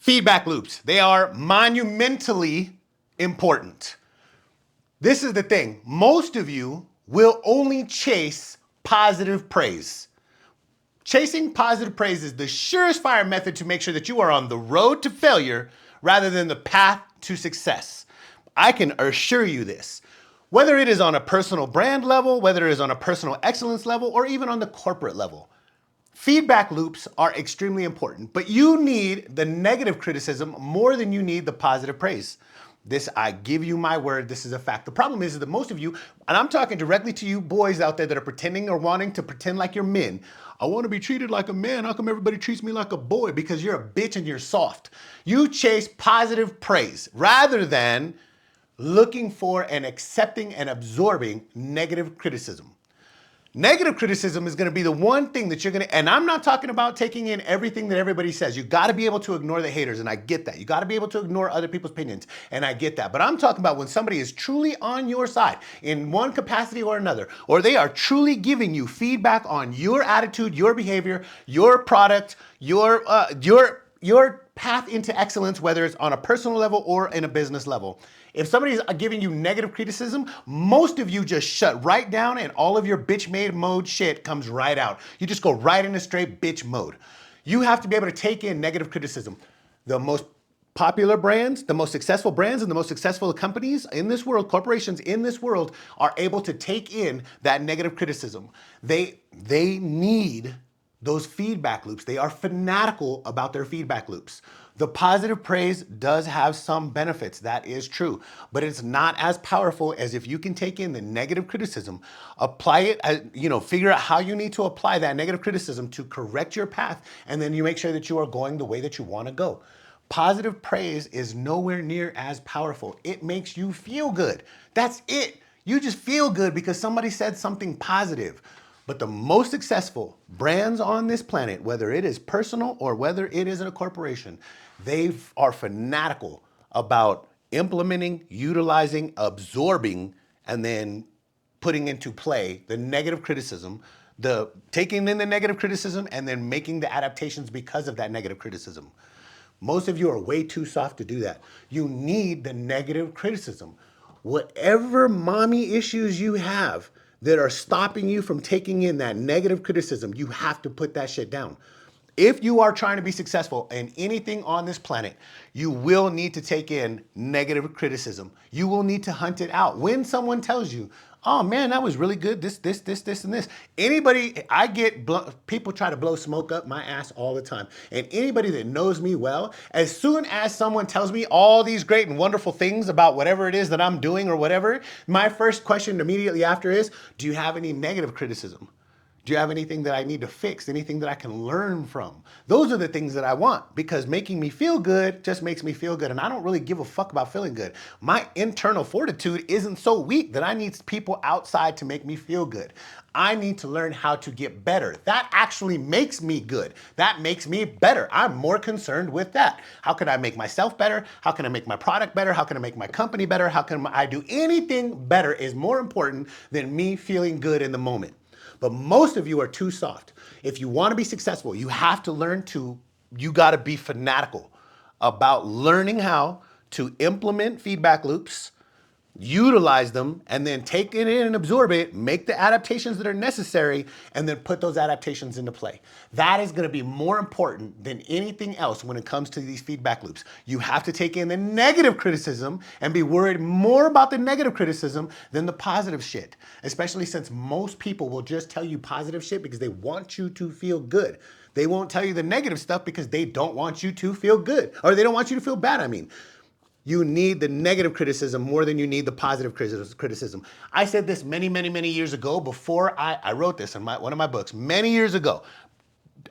Feedback loops. They are monumentally important. This is the thing. Most of you will only chase positive praise. Chasing positive praise is the surest fire method to make sure that you are on the road to failure rather than the path to success. I can assure you this. Whether it is on a personal brand level, whether it is on a personal excellence level, or even on the corporate level, feedback loops are extremely important, but you need the negative criticism more than you need the positive praise. This, I give you my word, this is a fact. The problem is that most of you, and I'm talking directly to you boys out there that are pretending or wanting to pretend like you're men. I want to be treated like a man. How come everybody treats me like a boy? Because you're a bitch and you're soft. You chase positive praise rather than looking for and accepting and absorbing negative criticism. Negative criticism is going to be the one thing that you're going to, and I'm not talking about taking in everything that everybody says. You got to be able to ignore the haters, and I get that. You got to be able to ignore other people's opinions, and I get that. But I'm talking about when somebody is truly on your side in one capacity or another, or they are truly giving you feedback on your attitude, your behavior, your product, your path into excellence, whether it's on a personal level or in a business level. If somebody's giving you negative criticism, most of you just shut right down and all of your bitch made mode shit comes right out. You just go right into straight bitch mode. You have to be able to take in negative criticism. The most popular brands, the most successful brands and the most successful companies in this world, corporations in this world, are able to take in that negative criticism. They need those feedback loops. They are fanatical about their feedback loops. The positive praise does have some benefits, that is true, but it's not as powerful as if you can take in the negative criticism, apply it, figure out how you need to apply that negative criticism to correct your path, and then you make sure that you are going the way that you want to go. Positive praise is nowhere near as powerful. It makes you feel good. That's it. You just feel good because somebody said something positive. But the most successful brands on this planet, whether it is personal or whether it is in a corporation, they are fanatical about implementing, utilizing, absorbing, and then putting into play the negative criticism, taking in the negative criticism and then making the adaptations because of that negative criticism. Most of you are way too soft to do that. You need the negative criticism. Whatever mommy issues you have that are stopping you from taking in that negative criticism, you have to put that shit down. If you are trying to be successful in anything on this planet, you will need to take in negative criticism. You will need to hunt it out. When someone tells you, oh man, that was really good, this, and this. People try to blow smoke up my ass all the time. And anybody that knows me well, as soon as someone tells me all these great and wonderful things about whatever it is that I'm doing or whatever, my first question immediately after is, do you have any negative criticism? Do you have anything that I need to fix? Anything that I can learn from? Those are the things that I want, because making me feel good just makes me feel good. And I don't really give a fuck about feeling good. My internal fortitude isn't so weak that I need people outside to make me feel good. I need to learn how to get better. That actually makes me good. That makes me better. I'm more concerned with that. How can I make myself better? How can I make my product better? How can I make my company better? How can I do anything better is more important than me feeling good in the moment. But most of you are too soft. If you want to be successful, you got to be fanatical about learning how to implement feedback loops, utilize them, and then take it in and absorb it, make the adaptations that are necessary, and then put those adaptations into play. That is going to be more important than anything else when it comes to these feedback loops. You have to take in the negative criticism and be worried more about the negative criticism than the positive shit, especially since most people will just tell you positive shit because they want you to feel good. They won't tell you the negative stuff because they don't want you to feel good, or they don't want you to feel bad, I mean. You need the negative criticism more than you need the positive criticism. I said this many, many, many years ago before I wrote this in one of my books, many years ago.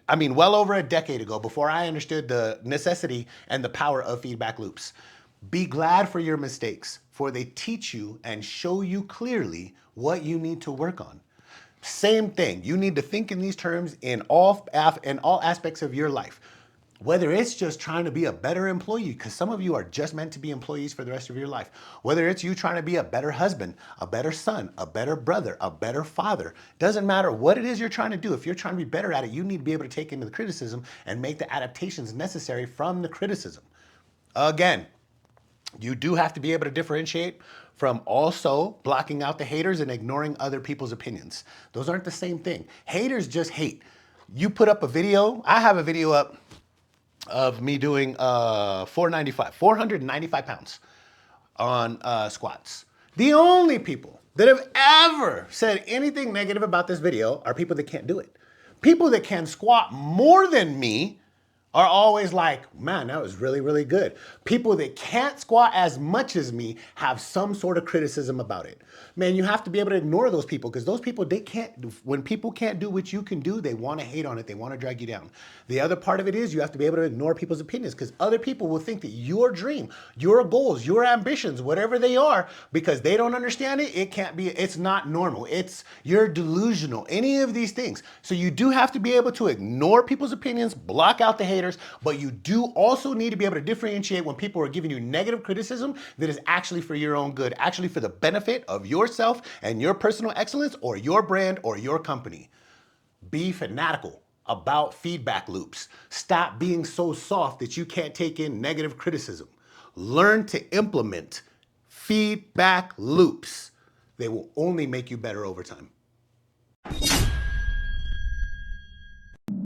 I mean, well over a decade ago, before I understood the necessity and the power of feedback loops. Be glad for your mistakes, for they teach you and show you clearly what you need to work on. Same thing. You need to think in these terms in all aspects of your life. Whether it's just trying to be a better employee, because some of you are just meant to be employees for the rest of your life. Whether it's you trying to be a better husband, a better son, a better brother, a better father. Doesn't matter what it is you're trying to do. If you're trying to be better at it, you need to be able to take into the criticism and make the adaptations necessary from the criticism. Again, you do have to be able to differentiate from also blocking out the haters and ignoring other people's opinions. Those aren't the same thing. Haters just hate. You put up a video, I have a video up of me doing 495 pounds on squats. The only people that have ever said anything negative about this video are people that can't do it. People that can squat more than me are always like, man, that was really, really good. People that can't squat as much as me have some sort of criticism about it. Man, you have to be able to ignore those people because those people, they can't, when people can't do what you can do, they want to hate on it. They want to drag you down. The other part of it is you have to be able to ignore people's opinions because other people will think that your dream, your goals, your ambitions, whatever they are, because they don't understand it, it can't be, it's not normal. You're delusional, any of these things. So you do have to be able to ignore people's opinions, block out the haters, but you do also need to be able to differentiate when people are giving you negative criticism that is actually for your own good, actually for the benefit of yourself and your personal excellence or your brand or your company. Be fanatical about feedback loops. Stop being so soft that you can't take in negative criticism. Learn to implement feedback loops. They will only make you better over time.